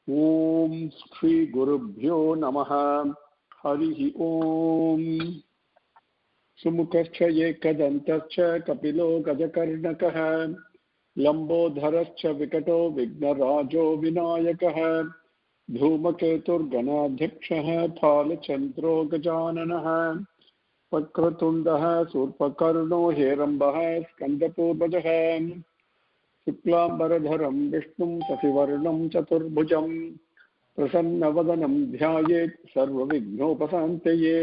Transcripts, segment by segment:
ओम श्री गुरुभ्यो नमः। हरि ओम। सुमुखश्च एकदन्तश्च कपिलो गजकर्णकः लंबोदरश्च विकटो विघ्नराजो विनायकः धूमकेतुर्गणाध्यक्षः फालचन्द्रो गजाननः वक्रतुण्डः शूर्पकर्णो हेरम्बः स्कन्दपूर्वजः शुक्लाम्बरधरं विष्णुं शशिवर्णं चतुर्भुजं प्रसन्नवदनं ध्यायेत् सर्वविघ्नोपशान्तये।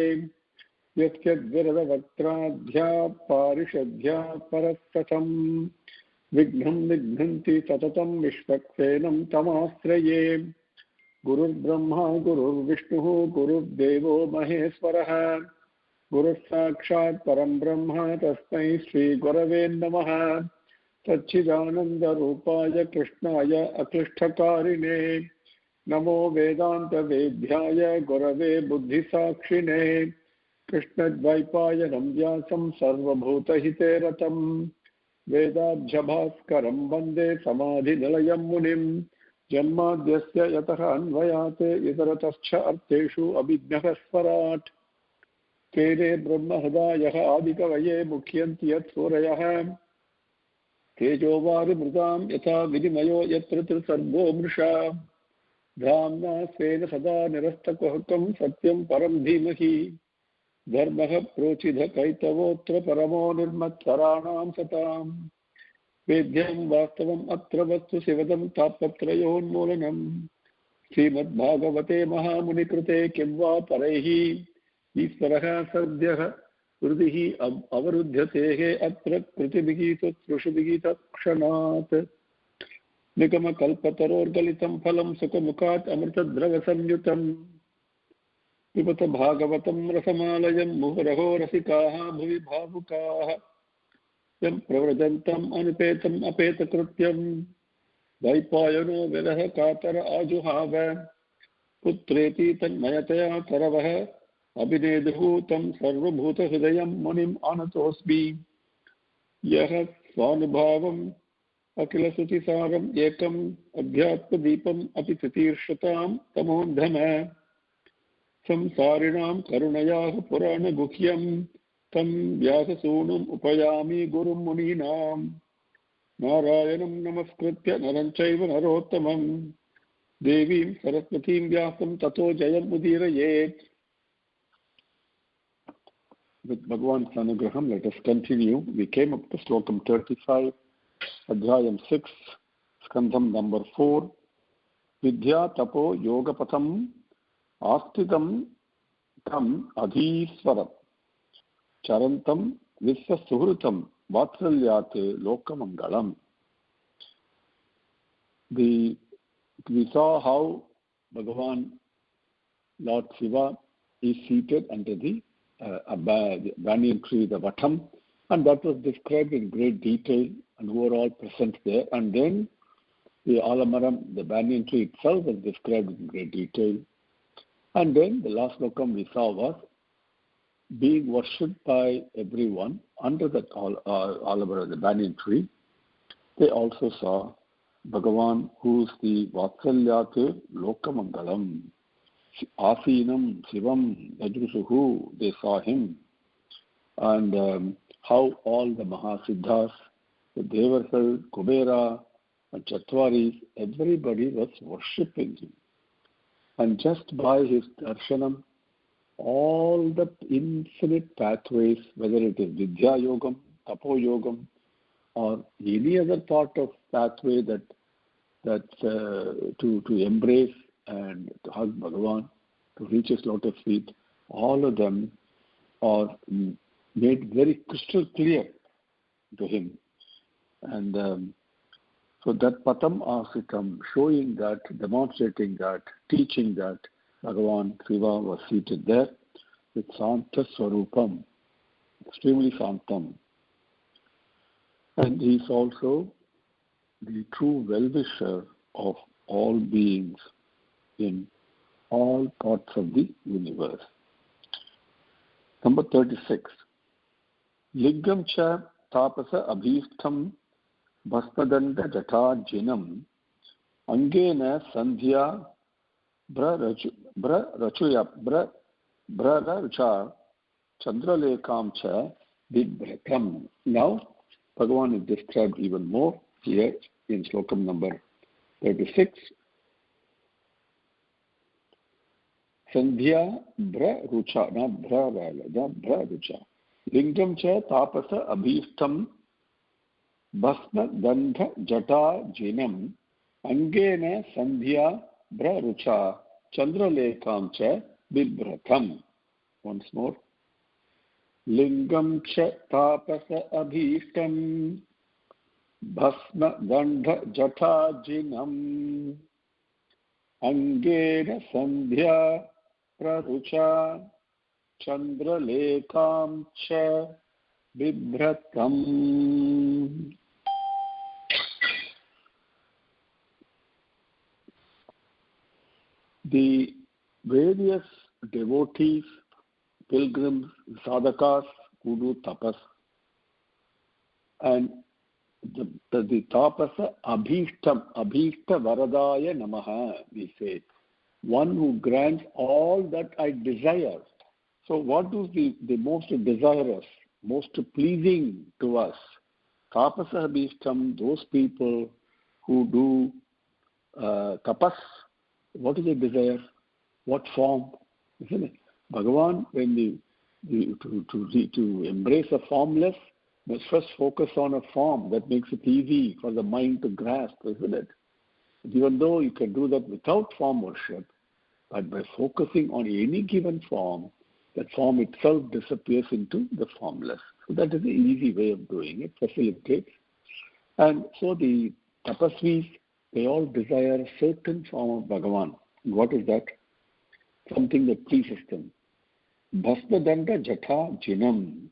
यद्यद्विरदवक्त्राद्या पारिषद्या परस्ततं विघ्नं निघ्नन्ति सततं विश्वक्सेनं तमाश्रये। गुरुर्ब्रह्मा गुरुर्विष्णुः गुरुर्देवो महेश्वरः गुरुस्साक्षात् परं ब्रह्म तस्मै श्रीगुरवे नमः। सच्चिदानन्दरूपाय कृष्णाय अक्लिष्टकारिणे नमो वेदान्तवेद्याय गुरवे बुद्धिसाक्षिणे कृष्णद्वैपायनं व्यासं सर्वभूतहिते रतं वेदाब्जभास्करं वन्दे समाधिनिलयं मुनिं जन्माद्यस्य यतः अन्वयात् इतरतश्च अर्थेषु अभिज्ञः स्वराट् तेरे ब्रह्महृदायः आदिकवये मुह्यन्ति यत्सूरयः तेजोवारिमृतां यथा विनिमयो यत्र त्रिसर्गो मृषा धाम्ना स्वेन सदा निरस्तकुहकं सत्यं परं धीमहि धर्मः प्रोचितकैतवोऽत्र परमो निर्मत्सराणां सतां वेद्यं वास्तवम् अत्र वस्तु शिवदं तापत्रयोन्मूलनं श्रीमद्भागवते महामुनिकृते किं वा परैः ईश्वरः सद्यः हृदिः अवरुध्यते अत्र कृतिभिः शुश्रूषुभिः तत्क्षणात् निगमकल्पतरोर्गलितं फलं सुखमुखात् अमृतद्रवसंयुतं पिबत भागवतं रसमालयं मुहुरहो रसिकाः भुवि भावुकाः यं प्रव्रजन्तम् अनुपेतम् अपेतकृत्यं द्वैपायनो विरह कातर आजुहाव पुत्रेति तन्मयतया तरवः अभिनेदुः सर्वभूतहृदयं मुनिम् आनतोऽस्मि यः स्वानुभावम् अखिलश्रुतिसारम् एकम् अध्यात्मदीपम् अपि तितीर्षतां तमोन्धम संसारिणां करुणयाः पुराणगुह्यं तं व्याससूनुम् उपयामि गुरुं मुनीनां नारायणं नमस्कृत्य नरं चैव नरोत्तमं देवीं सरस्वतीं व्यासं ततो जयम् उदीरयेत्। With Bhagavan's anugraham, let us continue. We came up to Slokam 35, Adhyayam 6, Skandham number 4. Vidya tapo yogapatham astitam tam adhiswaram charantam visvasuhrutam vatsalyate lokamangalam. We saw how Bhagavan, Lord Shiva, is seated under the banyan tree, the Vatam, and that was described in great detail and who were all present there. And then the Alamaram, the banyan tree itself, was described in great detail. And then the last lokam we saw was being worshipped by everyone under that Alamaram, the banyan tree. They also saw Bhagavan, who is the Vatsalyate Lokamangalam. Asinam, Shivam, Yajrusuhu, they saw him. And how all the Mahasiddhas, the Devarsal, Kubera, and Chatwaris, everybody was worshipping him. And just by his darshanam, all the infinite pathways, whether it is Vidya Yogam, Tapo Yogam, or any other part of pathway that to embrace and to hug Bhagavan, to reach his lotus feet, all of them are made very crystal clear to him. And so that Patam Asitam, showing that, demonstrating that, teaching that Bhagavan Shiva was seated there with Santa Swarupam, extremely Santam. And he is also the true well-wisher of all beings in all parts of the universe. Number 36. Lingam cha tapasa abhishtam bhasmadanda jata jinam angena sandhya Braracha Chandralekam cha Bibhratam. Now, Bhagavan is described even more here in slokam number 36. Sandhya Brarucha, not Bravala, not Brarucha. Lingam cha Tapasa Abhishtam Bhasma Dandha Jata Jinam Angena Sandhya Brarucha Chandralekam cha Bibhratam. Once more. Lingam cha Tapasa Abhishtam Bhasma Dandha Jata Jinam Angena Sandhya Prarucha Chandralekam cha Bibhratam. The various devotees, pilgrims, sadhakas who do tapas, and the tapasa abhishtam, abhishta varadaya namaha, we say, one who grants all that I desire. So what is the most desirous, most pleasing to us? Tapasa abhishtam, those people who do tapas. What is the desire? What form? Isn't it? Bhagavan, when to embrace a formless, must first focus on a form that makes it easy for the mind to grasp, isn't it? Even though you can do that without form worship, but by focusing on any given form, that form itself disappears into the formless. So that is the easy way of doing it, facilitates. And so the tapasvis, they all desire a certain form of Bhagavan. What is that? Something that pleases them. Bhasmadanda Jata Jinam.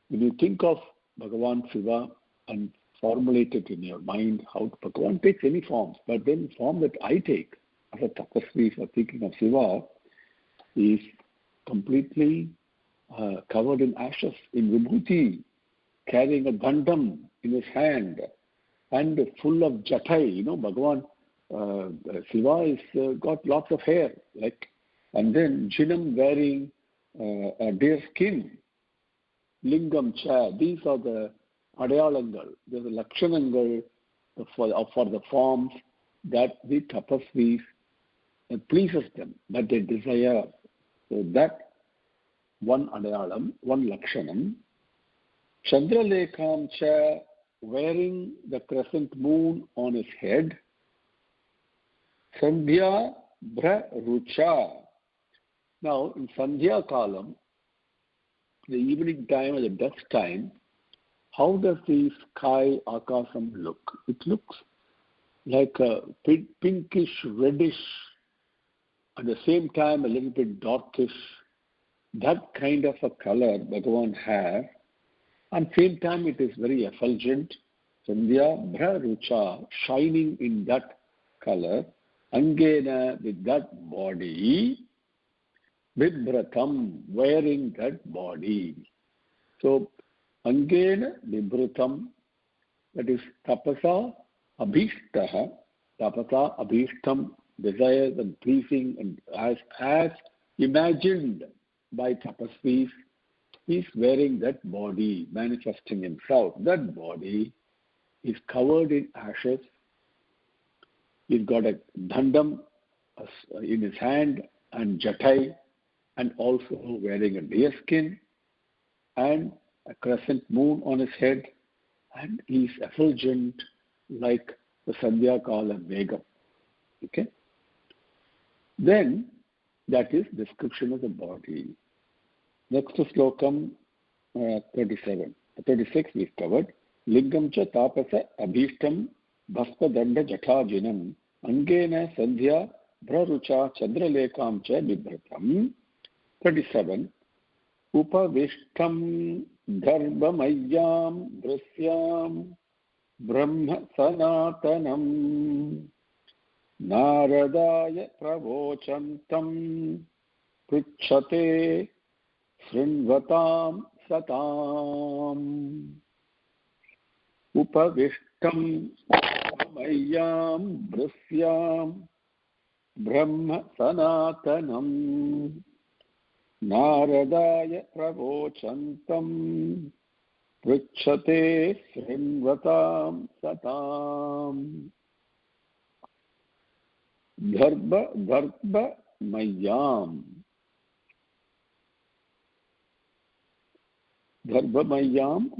When you think of Bhagavan Shiva and formulate it in your mind, how Bhagavan takes any form, but then the form that I take as a tapasvi for thinking of Shiva is completely covered in ashes, in vibhuti, carrying a dandam in his hand, and full of jatai. Bhagavan Shiva is got lots of hair, and then Jinam wearing a deer skin. Lingam cha, these are the adayalangal, the lakshanangal for the forms that the tapasvis pleases them, that they desire. So that one adayalam, one lakshanam. Chandralekam cha, wearing the crescent moon on his head. Sandhya Brarucha. Now, in Sandhya Kalam, the evening time or the dusk time, how does the sky akasam look? It looks like a pinkish, reddish, at the same time a little bit darkish. That kind of a color Bhagavan has. And same time it is very effulgent. Sandhya Brarucha, shining in that color. Angena, with that body. Bibhratam, wearing that body. So, Angena Bibhratam, that is tapasa abhishtaha, tapasa abhishtam, desires and pleasing, and as imagined by tapasvis, he is wearing that body, manifesting himself. That body is covered in ashes. He's got a dandam in his hand and jatai, and also wearing a deer skin and a crescent moon on his head, and he's effulgent like the Sandhya Kala Megam. Okay? Then, that is description of the body. Next to slokam 36 we've covered. Lingam cha tapasa abhishtam bhaspa danda jatajinam angena sandhya brarucha chandralekam cha bibhratam. 37. Upavishtam garbhamayyam dhrisyam brahma sanatanam naradaya pravochantam pritchate srinvatam satam. Upavishtam garbhamayyam dhrisyam Brahma Sanatanam Naradaya Pravochantam Pricchate Srinvatam Satam Dharba Mayam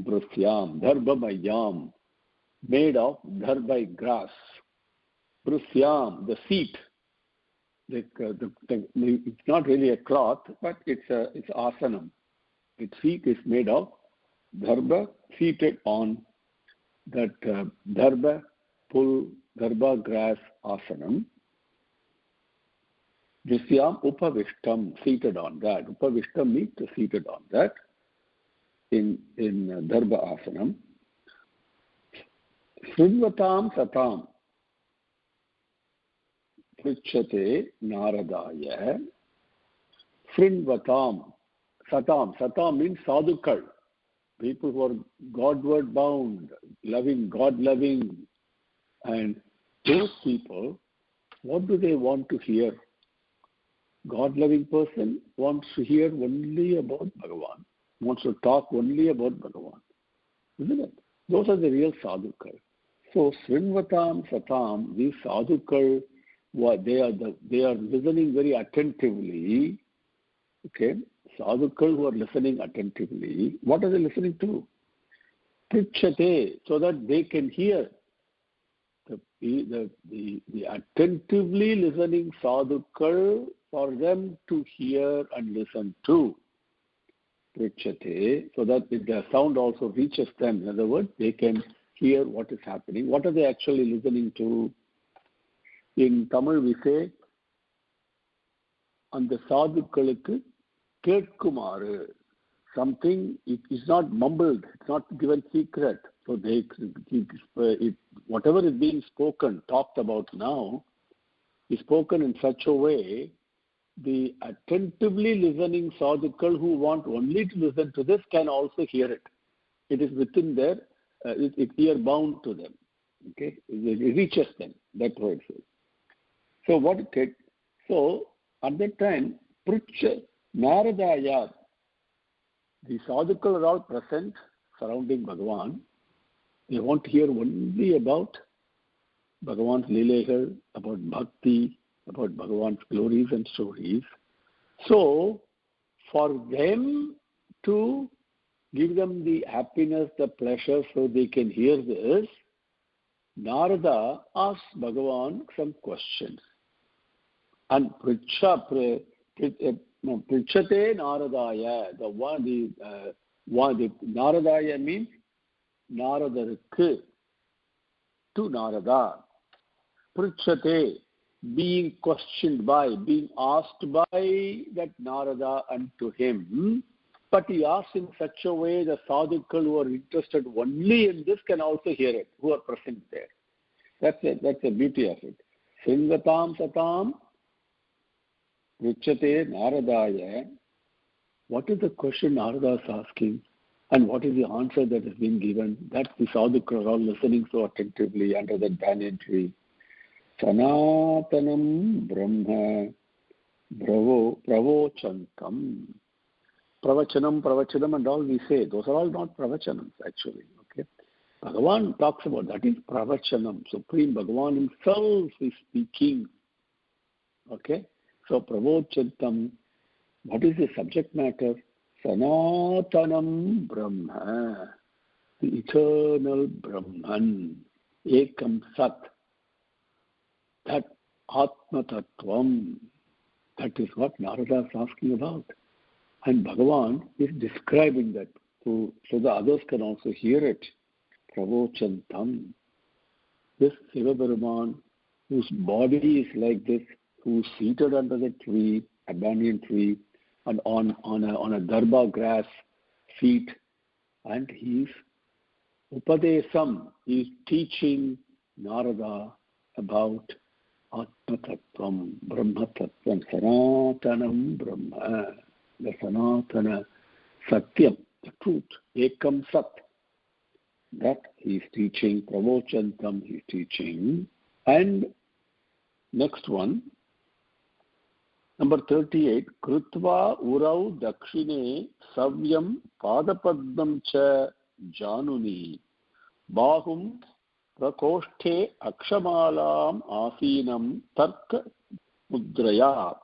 Brusyam. Dharba Mayam, made of dharba grass. Brusyam, the seat. It's not really a cloth, but it's asanam. Its seat is made of dharba, seated on that dharba grass asanam. Brusyam upavishtam, seated on that. Upavishtam means seated on that. In dharba asanam. Srinvatam satam Pritchate Naradaya. Srinvatam satam means sadhukal, people who are Godward bound, God loving, and those people, what do they want to hear? God loving person wants to hear only about Bhagavan, wants to talk only about Bhagavan, isn't it? Those are the real sadhukal. So Srinvatam Satam, these sadhukal, they are listening very attentively. Okay, sadhukal who are listening attentively. What are they listening to? Pritchate, so that they can hear. The attentively listening sadhukal, for them to hear and listen to. Pritchate, so that the sound also reaches them. In other words, they can hear what is happening. What are they actually listening to? In Tamil we say, and the sadhukalukku ketkumaru. Something, it is not mumbled, it's not given secret. So whatever is being spoken, talked about now, is spoken in such a way, the attentively listening sadhukal who want only to listen to this can also hear it. It is within their, it's ear bound to them. Okay, it reaches them. That's what it says. So what it takes? So at that time, Naradaya, the sadhukal are all present surrounding Bhagavan. They want to hear only about Bhagavan's Leelahal, about Bhakti, about Bhagavan's glories and stories. So, for them to give them the happiness, the pleasure, so they can hear this, Narada asked Bhagavan some questions. And Pritchate Naradaya, the Naradaya means Naradarukku, to Narada. Pritchate, being questioned by, being asked by that Narada unto him. But he asked in such a way the sadhukal who are interested only in this can also hear it, who are present there. That's it. That's the beauty of it. Sringatam Satam Pritchate Naradaya. What is the question Narada is asking? And what is the answer that has been given? That the sadhukal are all listening so attentively under that banyan tree. Sanatanam Brahma Pravochantam. Pravachanam and all we say, those are all not pravachanams actually. Okay, Bhagavan talks about that is pravachanam. Supreme Bhagavan himself is speaking. Okay, so pravochantam. What is the subject matter? Sanatanam Brahma, the eternal Brahman, Ekam Sat. That Atma Tattvam, that is what Narada is asking about. And Bhagavan is describing that so the others can also hear it. Pravochantam. This Sivaperuman, whose body is like this, who is seated under the tree, a banyan tree, and on a dharba grass seat, and he is Upadesam, he is teaching Narada about Atma Tattvam, Brahma Tattvam, Sanatanam Brahma, the Sanatana Satyam, the truth, Ekam Sat. That he is teaching, Pravochantam he is teaching. And next one, Number 38, Krutva urau dakshine savyam padapadnam cha januni bahum prakoshthe akshamalam asinam tarka mudraya.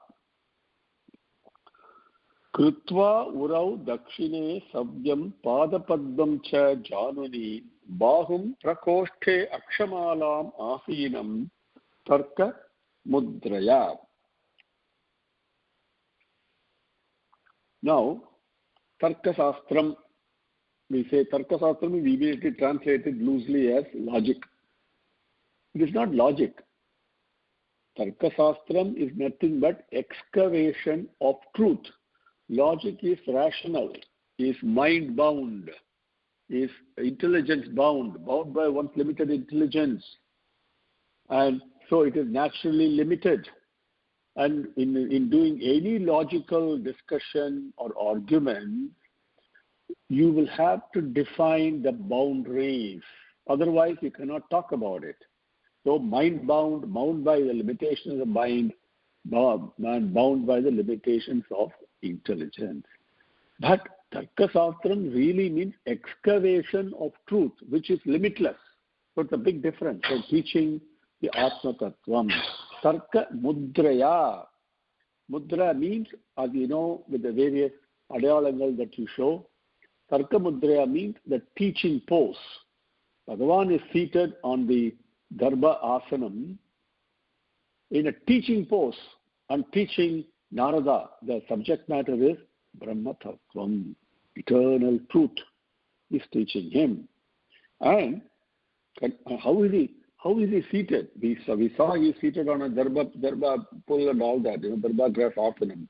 Krutva urau dakshine savyam padapadnam cha januni bahum prakoshthe akshamalam asinam tarka mudraya. Now, Tarka Shastram, we say Tarka Shastram is immediately translated loosely as logic. It is not logic. Tarka Shastram is nothing but excavation of truth. Logic is rational, is mind-bound, is intelligence-bound, bound by one's limited intelligence. And so it is naturally limited. And in doing any logical discussion or argument, you will have to define the boundaries. Otherwise, you cannot talk about it. So mind-bound, bound by the limitations of mind, bound by the limitations of intelligence. But Tarka Shastram really means excavation of truth, which is limitless. So it's a big difference from teaching the Atma Tattvam. Tarka Mudraya. Mudra means, as you know, with the various adayalangal that you show, Tarka Mudraya means the teaching pose. Bhagavan is seated on the Darbha Asanam in a teaching pose and teaching Narada. The subject matter is Brahma Tattvam, eternal truth. Is teaching him. And how is he seated? We saw he is seated on a Darbha pull and all that, Darbha grass Asanam.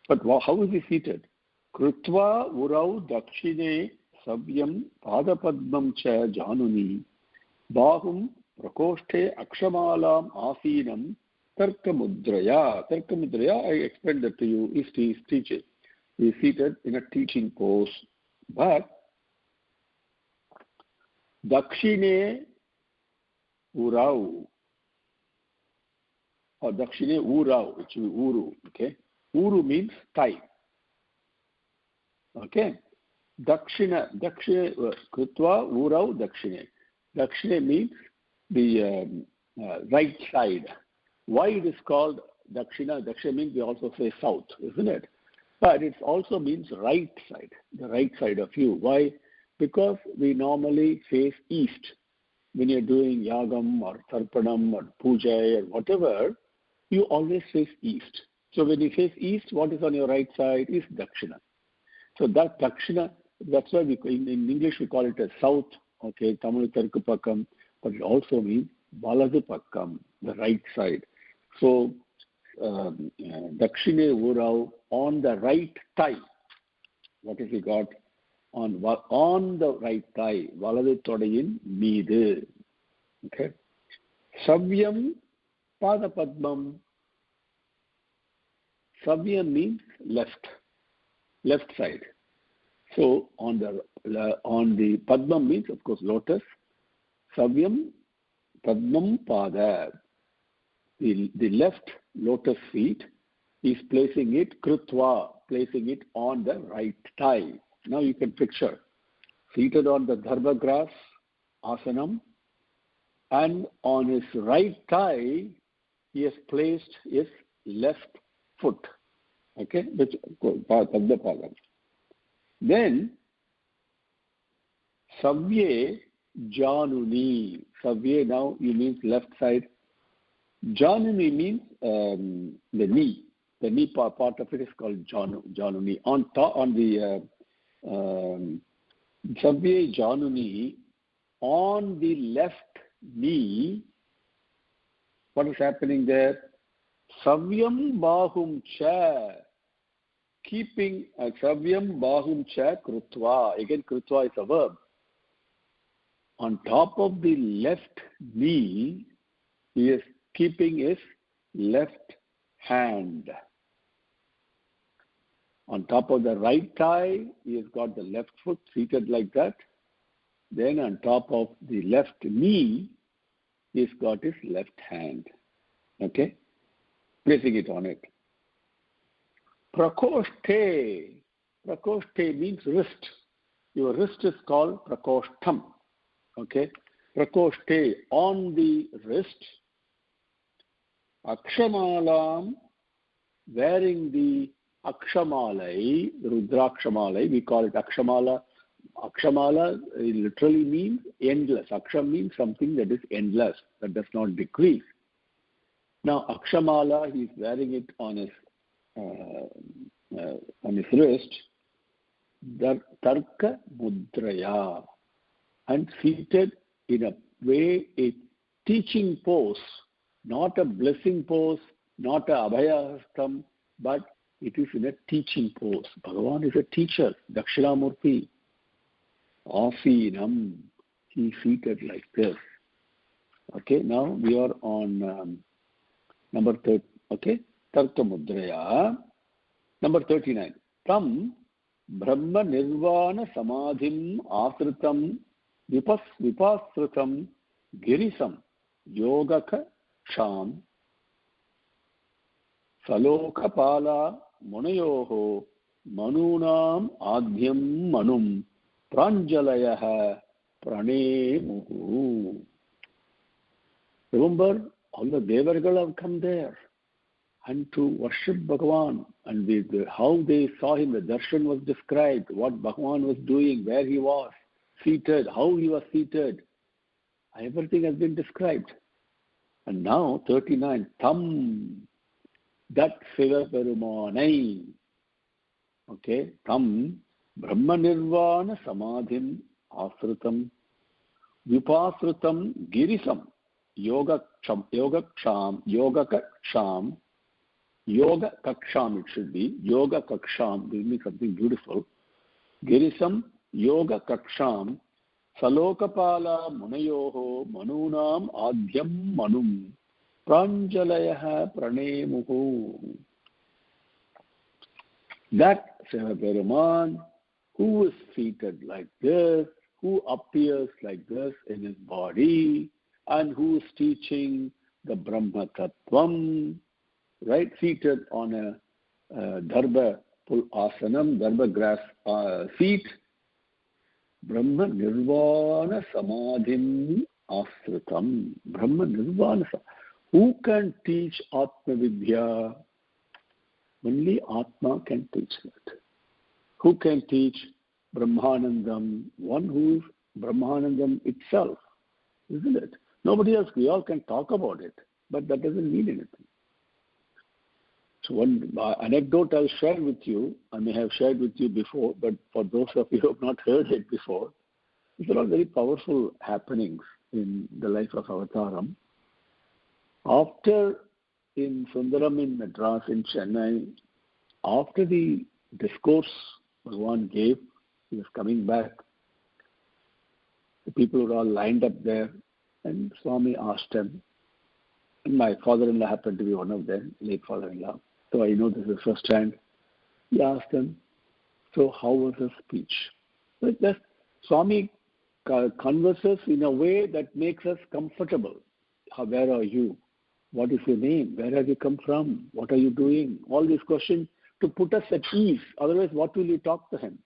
But how is he seated? Krutva urau dakshine savyam padapadmam cha januni bahum prakoshthe akshamalam asinam tarka mudraya. Tarka mudraya, I explained that to you, is teaching. He is seated in a teaching pose. But dakshine urau, or dakshine urau, which is uru, okay? Uru means thigh. Okay? Dakshina, krutva urau dakshine. Dakshine means the right side. Why it is called dakshina? Dakshina means we also say south, isn't it? But it also means right side, the right side of you. Why? Because we normally face east. When you're doing yagam or tarpanam or puja or whatever, you always face east. So when you face east, what is on your right side is dakshina. So that dakshina, that's why in English we call it as south, okay, Tamil Tarku Pakkam, but it also means Baladu Pakkam, the right side. So dakshine urau, on the right thigh. What has he got? On the right thigh, Valadu Todayin Meedu. Okay. Savyam Padapadmam. Savyam means left side. So on the Padmam means, of course, lotus. Savyam Padmam Pada. The left lotus feet is placing it, Krutva, placing it on the right thigh. Now you can picture, seated on the Darbha grass, Asanam, and on his right thigh, he has placed his left foot. Okay? Which, then, Savye Januni. Savye now, you means left side. Januni means the knee. The knee part of it is called Januni. On the Savye Januni, on the left knee, what is happening there? Savyam Bahum Cha, keeping Savyam Bahum Cha Krutva. Again, Krutva is a verb. On top of the left knee, he is keeping his left hand. On top of the right thigh, he has got the left foot seated like that. Then on top of the left knee, he's got his left hand. Okay? Placing it on it. Prakoshte. Prakoshte means wrist. Your wrist is called prakoshtam. Okay? Prakoshte, on the wrist. Akshamalam, wearing the akshamalai, rudrakshamalai, we call it akshamala. Akshamala literally means endless. Aksham means something that is endless, that does not decrease. Now, akshamala, he is wearing it on his wrist. Tarka mudraya, and seated in a way, a teaching pose, not a blessing pose, not a abhayahastam, but it is in a teaching pose. Bhagavan is a teacher, Dakshinamurti. Asinam, he is seated like this. Okay, now we are on number 30. Okay, Tarka mudraya. Number 39. Tam Brahma Nirvana Samadhim Asritam Vipasritam Girisam Yogaka Sham Salokapala Munayoho Manunam Adhyam Manum Pranjalayaha Pranemuhu. Remember, all the Devargal have come there and to worship Bhagavan, and how they saw him, the darshan was described, what Bhagavan was doing, where he was seated, how he was seated. Everything has been described. And now, 39, Tam, that Siva Perumanai. Okay, Tam, Brahma Nirvana Samadhim Asritam Vipasritam Girisam Yoga Kaksham, Yoga Kaksham, it should be. Yoga Kaksham, give me something beautiful. Girisam, Yoga Kaksham, Salokapala Munayoho, Manunam Adhyam Manum, Pranjalayaha Pranemuhu. That Sivaperuman, who is seated like this, who appears like this in his body, and who is teaching the Brahma Tattvam, right, seated on a dharba asanam, dharba grass seat. Brahma Nirvana Samadhim Asritam. Brahma Nirvana. Who can teach Atma Vidya? Only Atma can teach that. Who can teach Brahmanandam? One who is Brahmanandam itself, isn't it? Nobody else. We all can talk about it, but that doesn't mean anything. So one anecdote I'll share with you, I may have shared with you before, but for those of you who have not heard it before, these are all very powerful happenings in the life of Avataram. After in Sundaram in Madras in Chennai, after the discourse Bhagavan gave, he was coming back. The people were all lined up there, and Swami asked him, and my father-in-law happened to be one of them, late father-in-law. So I know this is first hand. He asked him, so how was his speech? That Swami converses in a way that makes us comfortable. Where are you? What is your name? Where have you come from? What are you doing? All these questions to put us at ease. Otherwise, what will you talk to him?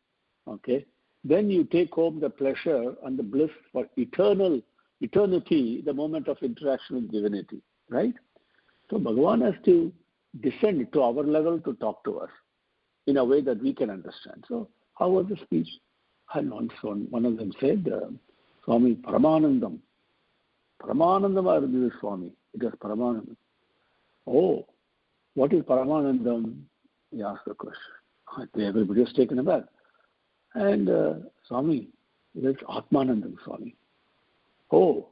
Okay? Then you take home the pleasure and the bliss for eternity, the moment of interaction with divinity. Right? So Bhagavan has to descend to our level to talk to us in a way that we can understand. So how was the speech? And one of them said, Swami Paramanandam. Paramanandam Arjuna Swami. It was Paramanandam. Oh, what is Paramanandam? He asked the question. Everybody was taken aback. And Swami, it is Atmanandam Swami. Oh,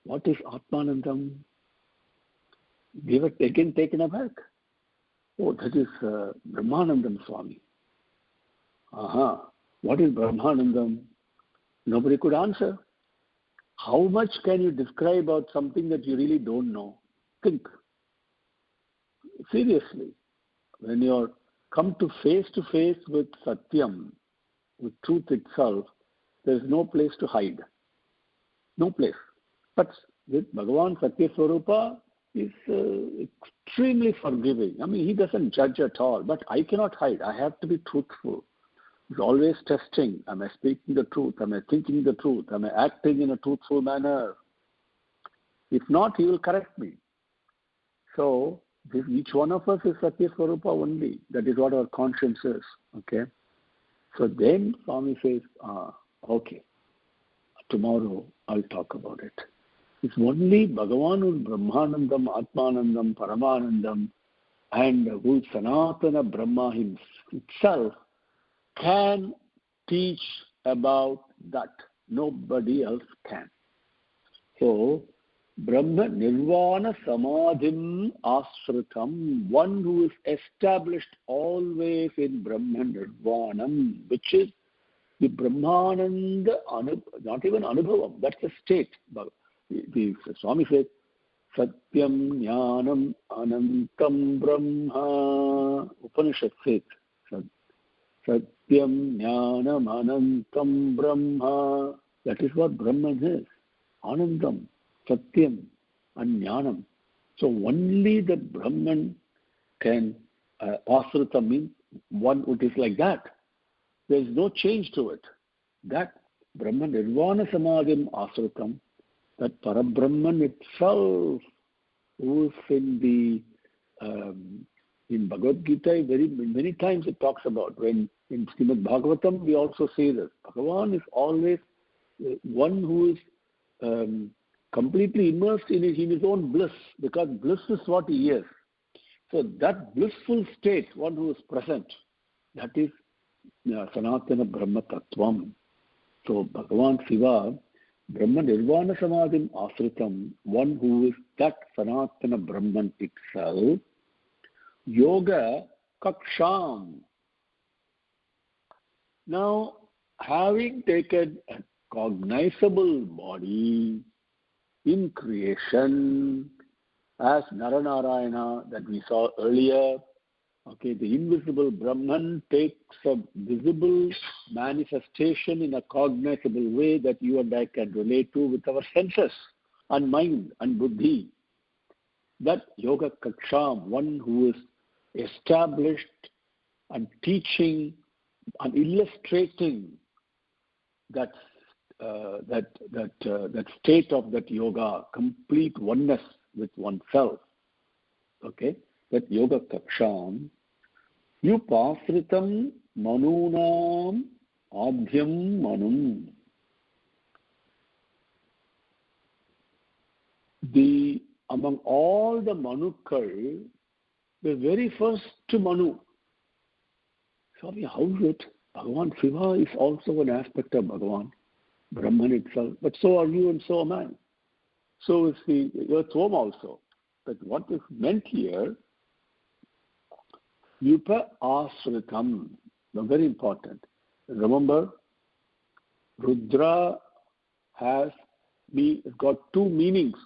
what is Atmanandam? They were again taken aback. Oh, that is Brahmanandam Swami. What is Brahmanandam? Nobody could answer. How much can you describe about something that you really don't know? Think. Seriously. When you're come to face with Satyam, with truth itself, there's no place to hide. No place. But with Bhagavan Satya Swarupa, is extremely forgiving. I mean, he doesn't judge at all. But I cannot hide. I have to be truthful. He's always testing. Am I speaking the truth? Am I thinking the truth? Am I acting in a truthful manner? If not, he will correct me. So each one of us is Satya Swarupa only. That is what our conscience is. Okay. So then Swami says, okay, tomorrow I'll talk about it. It's only Bhagavan who is Brahmanandam, Atmanandam, Paramanandam, and who is Sanatana Brahma himself can teach about that. Nobody else can. So, Brahma Nirvana Samadhim Asritam, one who is established always in Brahma Nirvanam, which is the Brahmananda, not even Anubhavam, that's a state. The Swami says, Satyam Jnanam Anantam Brahma. Upanishad says, Satyam Jnanam Anantam Brahma. That is what Brahman is. Anandam, Satyam, and Jnanam. So only the Brahman can, Asrita means one who is like that. There is no change to it. That Brahman Nirvana Samadhim Asritam, that Parabrahman itself, who is in Bhagavad Gita, many times it talks about. When in Srimad Bhagavatam, we also say this. Bhagavan is always one who is completely immersed in his own bliss, because bliss is what he is. So that blissful state, one who is present, that is Sanatana Brahma Tattvam. So Bhagavan Shiva, Brahma Nirvana Samadhim Asritam, one who is that Sanatana Brahman itself, Yoga Kaksham. Now, having taken a cognizable body in creation, as Naranarayana that we saw earlier, okay, the invisible Brahman takes a visible manifestation in a cognizable way that you and I can relate to with our senses and mind and buddhi. That Yoga Kaksham, one who is established and teaching and illustrating that state of that yoga, complete oneness with oneself. Okay, that Yoga Kaksham, Yupasritam Manunam Adhyam Manum. Among all the Manukal, the very first Manu. Sorry, how is it? Bhagavan Shiva is also an aspect of Bhagavan, Brahman itself. But so are you and so am I. So is the earthworm also. But what is meant here, Yupa Asritam, very important. Remember, Rudra has got two meanings.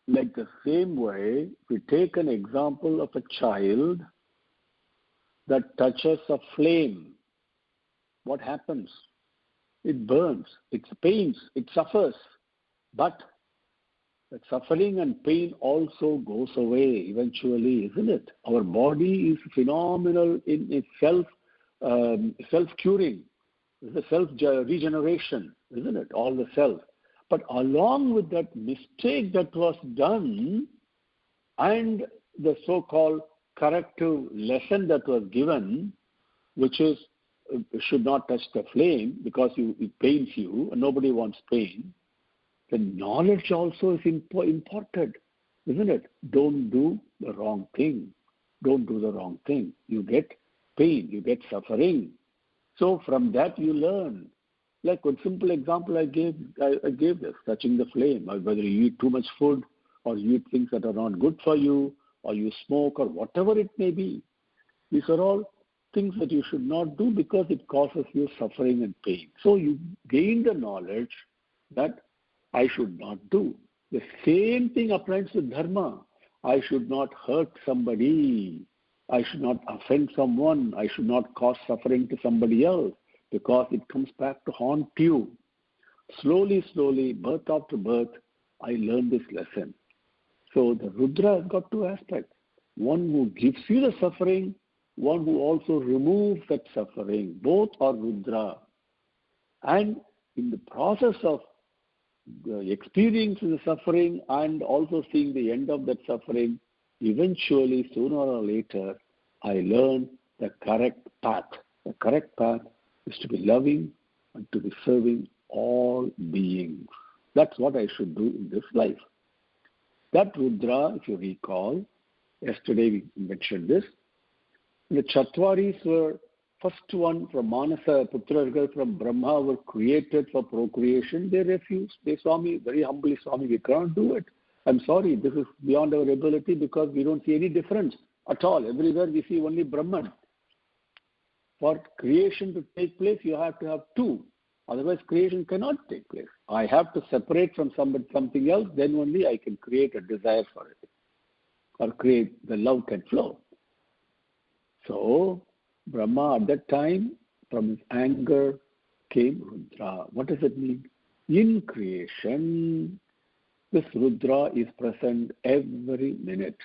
Like the same way, we take an example of a child that touches a flame. What happens? It burns, it pains, it suffers. But that suffering and pain also goes away eventually, isn't it? Our body is phenomenal in itself, self-curing. It's a self-regeneration, isn't it? All the self. But along with that mistake that was done and the so-called corrective lesson that was given, which is should not touch the flame because it pains you and nobody wants pain, the knowledge also is important, isn't it? Don't do the wrong thing. Don't do the wrong thing. You get pain, you get suffering. So from that you learn. Like one simple example I gave this, touching the flame, whether you eat too much food or you eat things that are not good for you or you smoke or whatever it may be. These are all things that you should not do because it causes you suffering and pain. So you gain the knowledge that I should not do. The same thing applies to dharma. I should not hurt somebody. I should not offend someone. I should not cause suffering to somebody else, because it comes back to haunt you. Slowly, slowly, birth after birth, I learned this lesson. So the Rudra has got two aspects. One who gives you the suffering, one who also removes that suffering. Both are Rudra. And in the process of experiencing the suffering and also seeing the end of that suffering, eventually, sooner or later, I learned the correct path. The correct path is to be loving and to be serving all beings. That's what I should do in this life. That Rudra, if you recall, yesterday we mentioned this, the Chatvaris were first one from Manasa, Putrargal from Brahma were created for procreation. They refused. They, Swami, very humbly, Swami, we can't do it. I'm sorry, this is beyond our ability because we don't see any difference at all. Everywhere we see only Brahman. For creation to take place, you have to have two. Otherwise, creation cannot take place. I have to separate from something else, then only I can create a desire for it. Or create, the love can flow. So, Brahma at that time, from his anger came Rudra. What does it mean? In creation, this Rudra is present every minute.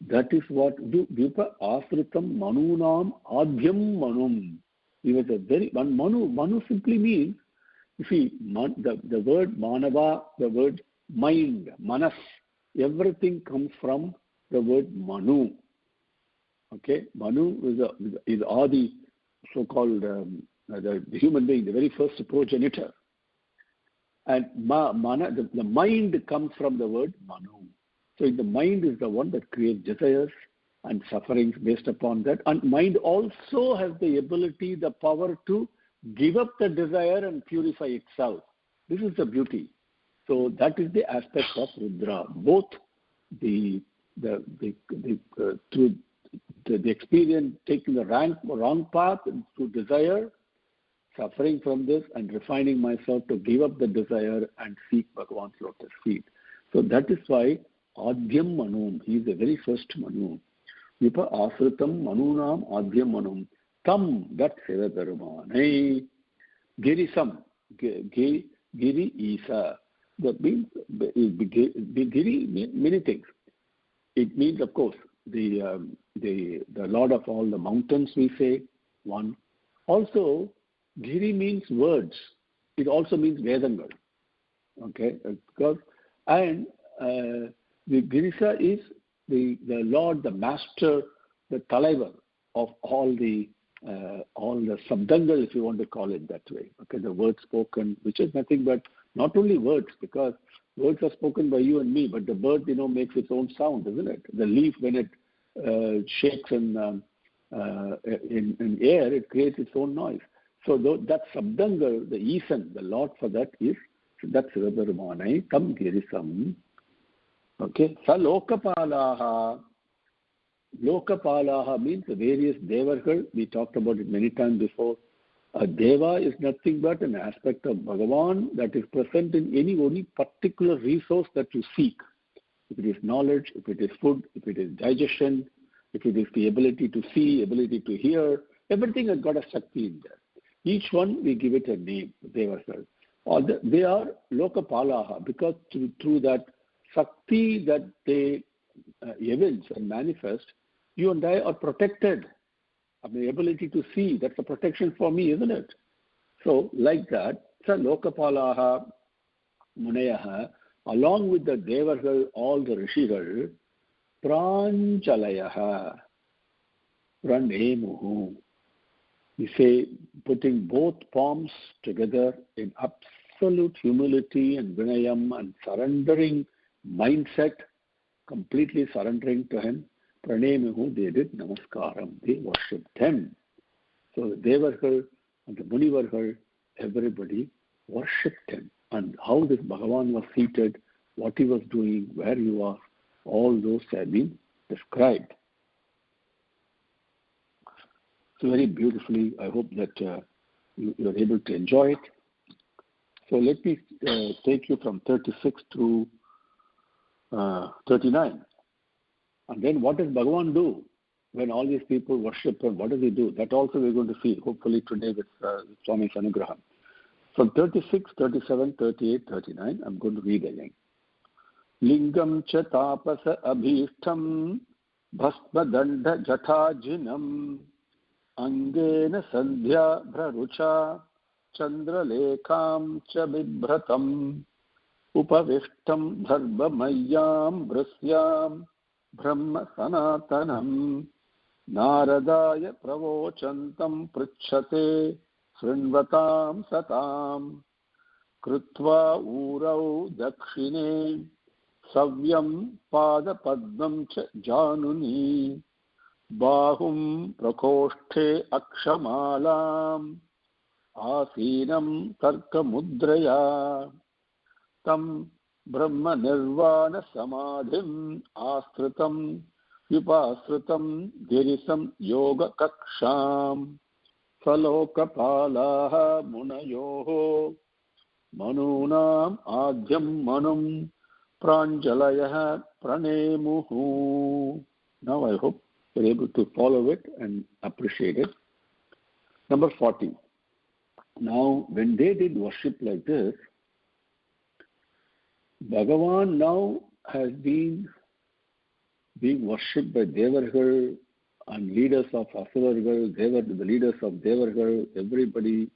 That is what Vipa Asritam Manunam Adhyam Manum. He was a very Manu. Manu simply means, you see, the word Manava, the word mind, Manas, everything comes from the word Manu. Okay, Manu is Adi, so-called the human being, the very first progenitor. And the mind comes from the word Manu. So the mind is the one that creates desires and sufferings based upon that. And mind also has the ability, the power to give up the desire and purify itself. This is the beauty. So that is the aspect of Rudra. Both the experience taking the wrong path to desire, suffering from this, and refining myself to give up the desire and seek Bhagavan's lotus feet. So that is why Adhyam Manum, he is the very first Manu. Vipa Asritam Manunam Adhyam Manum. Tam, that Seva Perumanai. Girisam, Giri Isa. That means, Giri means many things. It means, of course, the Lord of all the mountains, we say, one. Also, Giri means words. It also means Vedangal. Okay? Because, and the Girisa is the Lord, the Master, the Talaivar of all the Sabdangal, if you want to call it that way. Okay, the word spoken, which is nothing but not only words, because words are spoken by you and me, but the bird, makes its own sound, isn't it? The leaf, when it shakes in air, it creates its own noise. So that Sabdangal, the Isan, the Lord for that is, that's Sivaperumanai, Tam Girisam. Okay, Sa Lokapalaha. Lokapalaha means the various Devargal. We talked about it many times before. A Deva is nothing but an aspect of Bhagavan that is present in any particular resource that you seek. If it is knowledge, if it is food, if it is digestion, if it is the ability to see, ability to hear, everything has got a Shakti in there. Each one, we give it a name, Devargal. They are Lokapalaha because through that Shakti that they evince and manifest, you and I are protected. The ability to see, that's a protection for me, isn't it? So, like that, Sa Lokapalaha Munayaha, along with the Devargal, all the Rishigal, Pranchalayaha, Pranemuhu. We say, putting both palms together in absolute humility and Vinayam and surrendering mindset, completely surrendering to him. Pranemuhu, they did Namaskaram, they worshipped him. So the Devargal and the Munivargal, everybody worshipped him. And how this Bhagavan was seated, what he was doing, where he was, all those have been described. So very beautifully, I hope that you are able to enjoy it. So let me take you from 36 to 39. And then what does Bhagavan do when all these people worship him? What does he do? That also we're going to see, hopefully today with Swami's Anugraham. From 36, 37, 38, 39, I'm going to read again. Lingam cha tapasa abhishtam bhasmadanda jathajinam angena sandhya bhrarucha chandralekham cha bibhratam upavishtam dharmamayam brhasyam brahma sanatanam naradaya pravochantam pruchhate srinvatam satam krutva urau dakshine savyam pada padmam cha januni bahum prakoshthe akshamalam asinam tarka mudraya tam brahma nirvana samadhim astritam vipasritam girisam yoga kaksham salokapalaha munayoho manunam adhyam manum pranjalayah pranemuhu. Now I hope you're able to follow it and appreciate it. Number 40. Now when they did worship like this, Bhagavan now has been being worshipped by Devargal and leaders of Asurargal, the leaders of Devargal, everybody,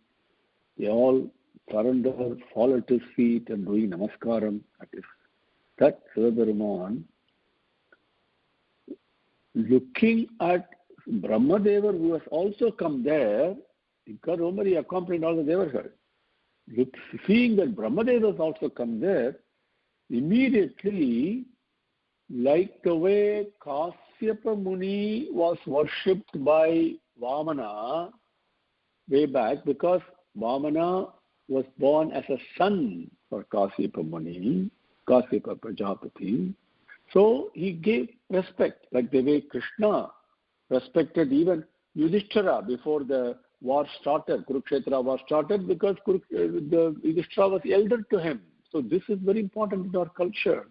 they all surrender, fall at his feet and doing namaskaram at his. That Sivaperuman, looking at Brahmadeva, who has also come there, because remember he accompanied all the Devargal. Seeing that Brahmadeva has also come there, immediately, like the way Kasyapa Muni was worshipped by Vamana way back, because Vamana was born as a son for Kasyapa Muni, Kasyapa Prajapati. So he gave respect, like the way Krishna respected even Yudhishthira before the war started, Kurukshetra war started, because the Yudhishthira was elder to him. So this is very important in our culture,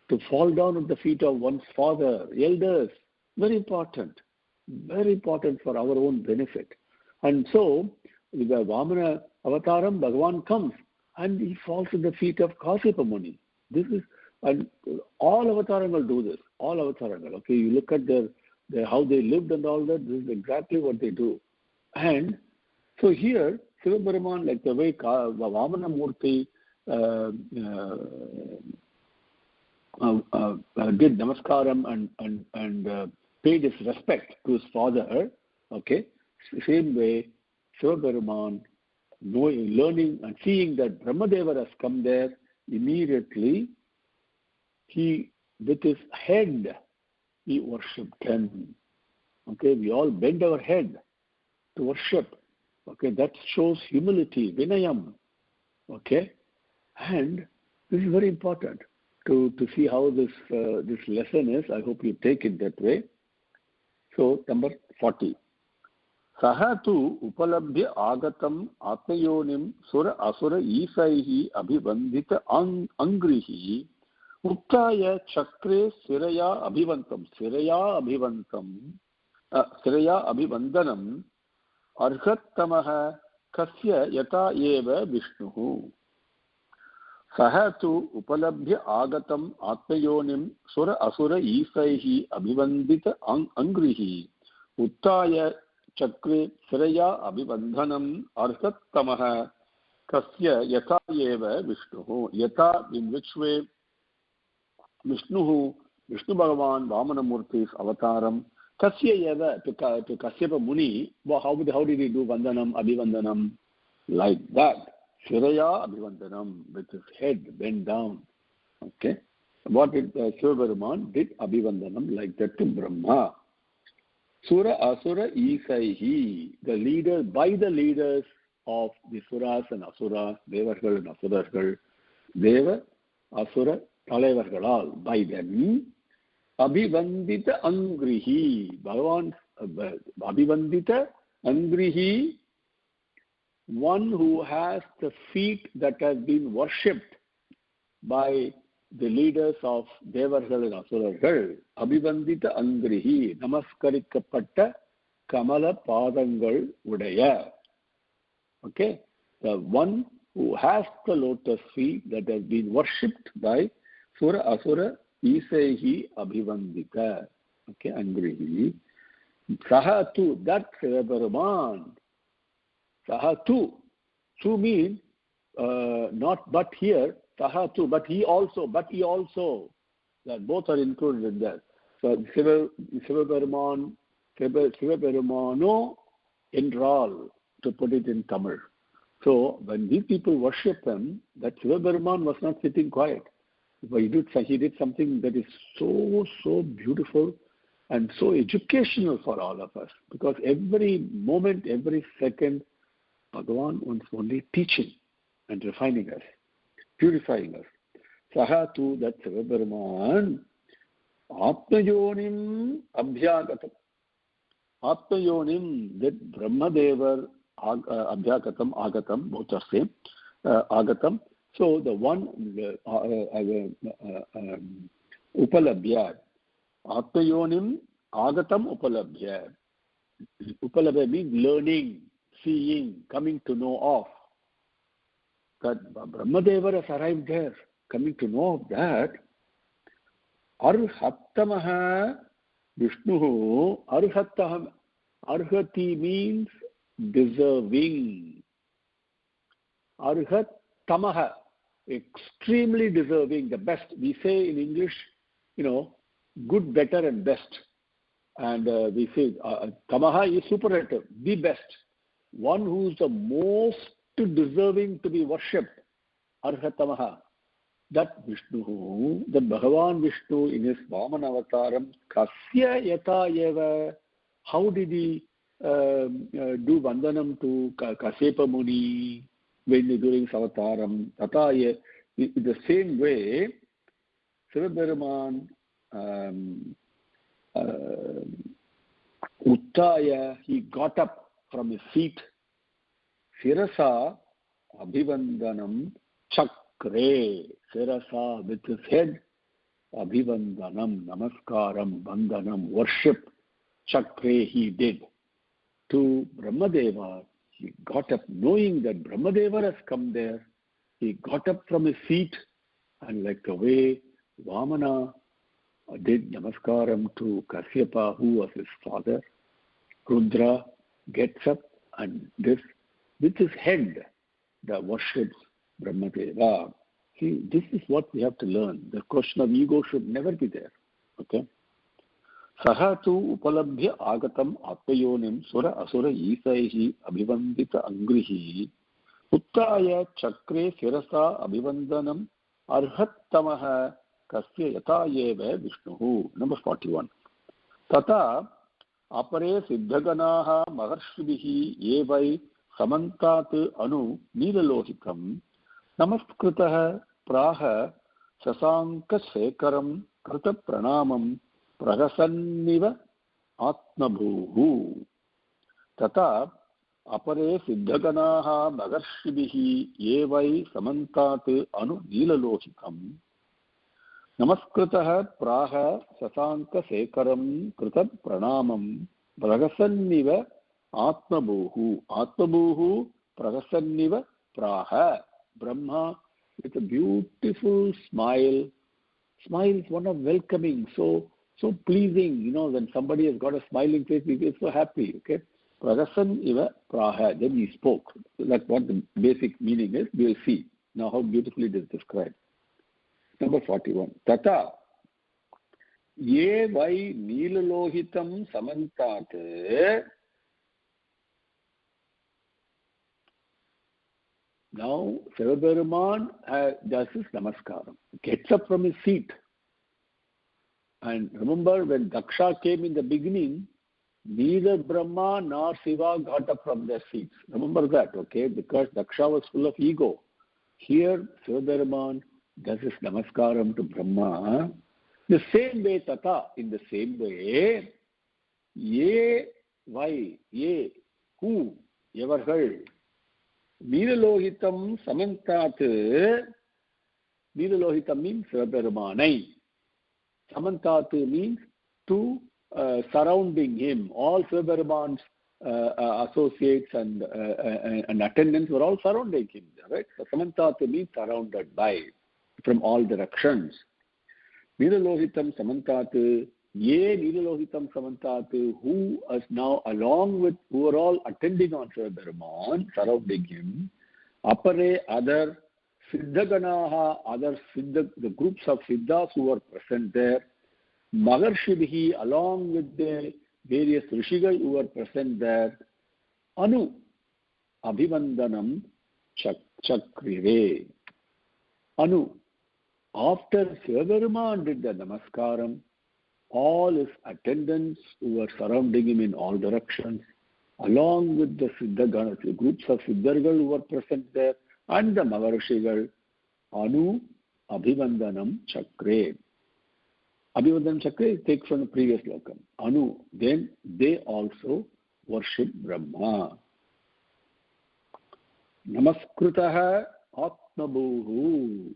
to fall down at the feet of one's father, elders, very important for our own benefit. And so, with the Vamana Avataram, Bhagavan comes and he falls at the feet of Kasyapa Muni. This is, and all Avatarangal do this, all Avatarangal. Okay, you look at how they lived and all that, this is exactly what they do. And so here, Sivaperuman, like the way Vamana Murti did namaskaram and paid his respect to his father, okay, same way Sivaperuman, learning and seeing that Brahmadeva has come there, immediately he, with his head, he worshipped him. Okay, we all bend our head to worship. Okay, that shows humility, vinayam. Okay, and this is very important to see how this lesson is. I hope you take it that way. So number 40. Saha tu upalabhya agatam atmayonim sura asura isaihi abhivandita angrihi uttaya chakre siraya abhivandanam arhattamaha kasya yata eva vishnuhu. Saha tu upalabhya agatam atmayonim sura asura isaihi abhivandita angrihi uttaya chakre siraya abhivandhanam arhattamaha kasya yata eva vishnuhu. Yata, in which way Vishnu Bhagavan, Vamanamurti's avataram, kasya eva, to Kasyapa Muni, how did he do vandanam, abhivandanam? Like that. Shiraya abhivandanam, with his head bent down. Okay. What did Sivaperuman did abhivandanam like that to Brahma. Sura Asura Isaihi, the leaders of the Suras and Asuras, Devargal and Asurargal, Deva, Asura, Talavargalal, by them, Abhivandita Angrihi, Bhagavan, Abhivandita Angrihi, one who has the feet that has been worshipped by the leaders of Devargal and Asurargal, Abhivandita Angrihi, Namaskarikapatta Kamala Padangal Udaya. Okay, the one who has the lotus feet that has been worshipped by Sura Asura Isaihi Abhivandita. Okay, Angrihi. Sahatu, that Sivaperuman. Sahatu. Tu means not but here. Sahatu, but he also. That both are included in that. So Sivaperuman, Sivaperumano Endral, to put it in Tamil. So when these people worship him, that Sivaperuman was not sitting quiet. But he did something that is so beautiful and so educational for all of us. Because every moment, every second, Bhagavan wants only teaching and refining us, purifying us. Sahatu, that Sivaperuman, Atmayonim Abhyagatam. Atmayonim, that Brahmadevar Abhyagatam, Agatam, both are same. Agatam. So the one Upalabhya. Atmayonim Agatam Upalabhya. Upalabhya means learning, seeing, coming to know of. That Brahmadeva has arrived there, coming to know of that. Arhatamaha Vishnu. Arhati means deserving. Arhatamaha, extremely deserving, the best. We say in English, good, better, and best. And we say Tamaha is superlative, the best. One who is the most deserving to be worshipped. Arhatamaha. That Vishnu, that Bhagavan Vishnu in his Vamana avataram, Kasya Yata Eva, how did he do Vandanam to Kasyepa Muni during Savataram? Tata, in the same way, Sivaperuman Uttaya, he got up from his seat. Sirasa Abhivandanam Chakre. Sirasa, with his head. Abhivandanam, Namaskaram, Vandanam, worship. Chakre he did. To Brahmadeva, he got up knowing that Brahmadeva has come there. He got up from his seat and like the way Vamana did Namaskaram to Kasyapa, who was his father, Rudra gets up and this, with his head, that worships Brahmadeva. See, this is what we have to learn. The question of ego should never be there. Okay? Sahatu upalabhya agatam atmayonim sura asura isaihi abhivandita angrihi uttaya chakre sirasa abhivandanam arhattamaha kasya yatayeva vishnuhu. Number 41. Tata apare siddhaganaha maharshibhihi evai samantat anu nilalohitam namaskritah praha sasanka sekaram krita pranamam Pragasanniva Atmabhuhu. Tata apare siddhaganaha magarshibihi evai samantat anu nilalohitam namaskritah praha sasanka sekaram krita pranamam pragasanniva Atmabhuhu. Atmabhuhu pragasanniva praha. Brahma with a beautiful smile. Smile is one of welcoming, so pleasing, when somebody has got a smiling face, we get so happy, okay? Pragasan iva praha, then he spoke. That's what the basic meaning is. We'll see now how beautifully it is described. Number 41. Tata ye vai nilalohitam samantat. Now, Sivaperuman does his namaskaram, gets up from his seat. And remember, when Daksha came in the beginning, neither Brahma nor Shiva got up from their seats. Remember that, okay? Because Daksha was full of ego. Here, Sivaperuman does his namaskaram to Brahma. The same way, Tata, in the same way, ye, why, ye, who, ever heard? Nilalohitam samantat. Nilalohitam means Sivaperumanai. Samantat means to surrounding him. All Sivaperuman's associates and attendants were all surrounding him. Right? So Samantat means surrounded by, from all directions. Niralohitam Samantat, Ye Niralohitam Samantat, who is now along with, who are all attending on Sivaperuman, surrounding him, Apare, other Siddhaganaha, other Siddha, the groups of Siddhas who are present there, Maharshibhi, along with the various Rishigal who are present there, Anu, Abhivandanam Chakrire. Anu, after Sivaperuman did the Namaskaram, all his attendants who were surrounding him in all directions, along with the Siddhaganas, the groups of Siddhargal who were present there, and the Maharshigal, Anu Abhivandanam Chakre. Abhivandanam Chakre takes from the previous lokam. Anu, then they also worship Brahma. Namaskritaha Atmabhuhu.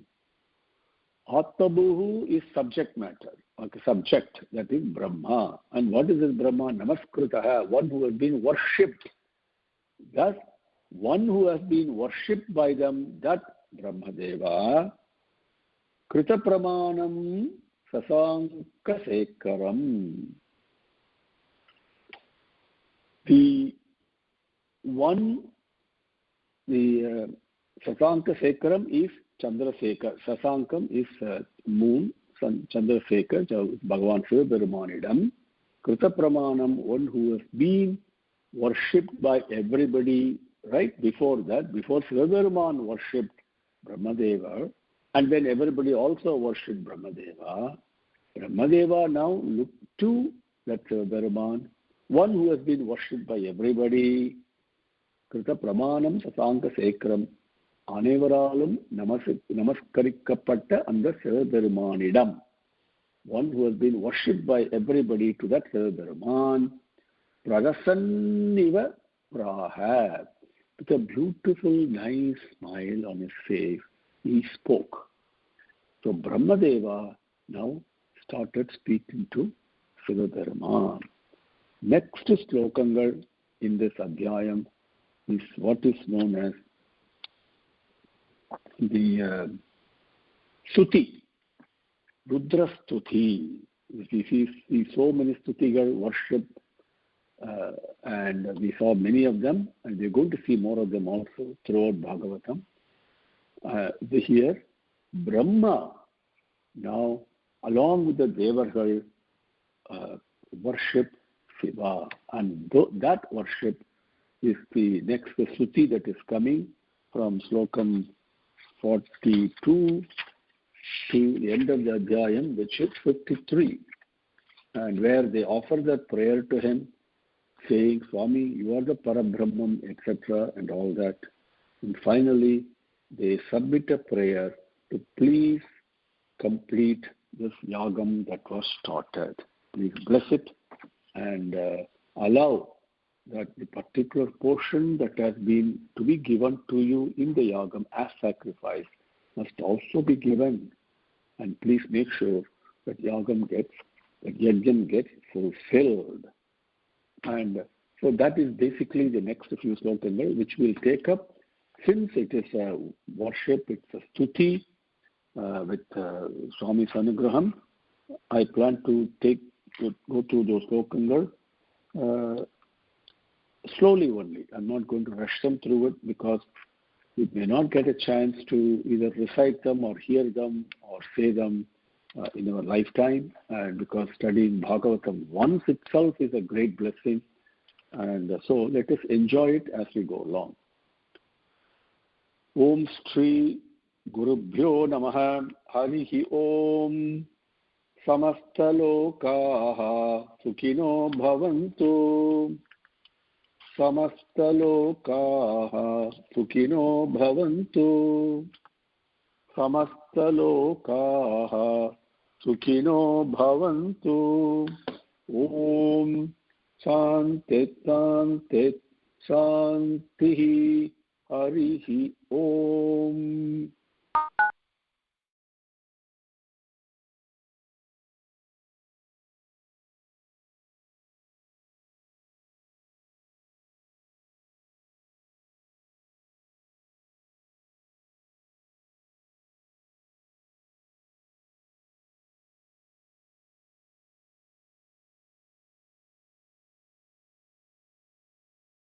Atmabhuhu is subject matter, okay, subject, that is Brahma. And what is this Brahma? Namaskritaha, one who has been worshipped. Thus, one who has been worshipped by them, that Brahmadeva, Krita Pramanam Sasanka Sekaram. The one, the Sasanka Sekaram is Chandrasekhar. Sasankam is moon, Chandrasekhar, Bhagavan Sivaperumanidam. Krita Pramanam, one who has been worshipped by everybody. Right before that, before Sivaperuman worshipped Brahmadeva, and then everybody also worshipped Brahmadeva, Brahmadeva now looked to that Sivaperuman, one who has been worshipped by everybody, Krita Pramanam Sasanka Sekram, Anevaralum Namaskarikkappatta and the Sivaperumanidam, one who has been worshipped by everybody to that Sivaperuman, Pragasanniva Praha. With a beautiful, nice smile on his face, he spoke. So Brahmadeva now started speaking to Sivaperuman. Next slokangal in this adhyayam is what is known as the Stuti, Rudra Stuti. We see so many Stutigal worshipped. And we saw many of them, and we're going to see more of them also throughout Bhagavatam. Here, Brahma now, along with the Devargal, worship Shiva, and that worship is the next Suti that is coming from Slokam 42 to the end of the Adhyayam, which is 53, and where they offer that prayer to him, saying, Swami, you are the Parabrahman, etc., and all that. And finally, they submit a prayer to please complete this yagam that was started. Please bless it and allow that the particular portion that has been to be given to you in the yagam as sacrifice must also be given. And please make sure that yagam gets, that yajna gets fulfilled. And so that is basically the next few slokas which we'll take up. Since it is a worship, it's a stuti with Swami's Anugraham, I plan to go through those slokas slowly only. I'm not going to rush them through it because we may not get a chance to either recite them or hear them or say them in our lifetime, and because studying Bhagavatam once itself is a great blessing, and so let us enjoy it as we go along. Om Shri Gurubhyo Namaha Harihi Om Samastalokaha Sukhino Bhavantu Samastalokaha Sukhino Bhavantu Samastalokaha Sukhino Bhavantu. Om Shantit Shantit Shantihi Harihi Om.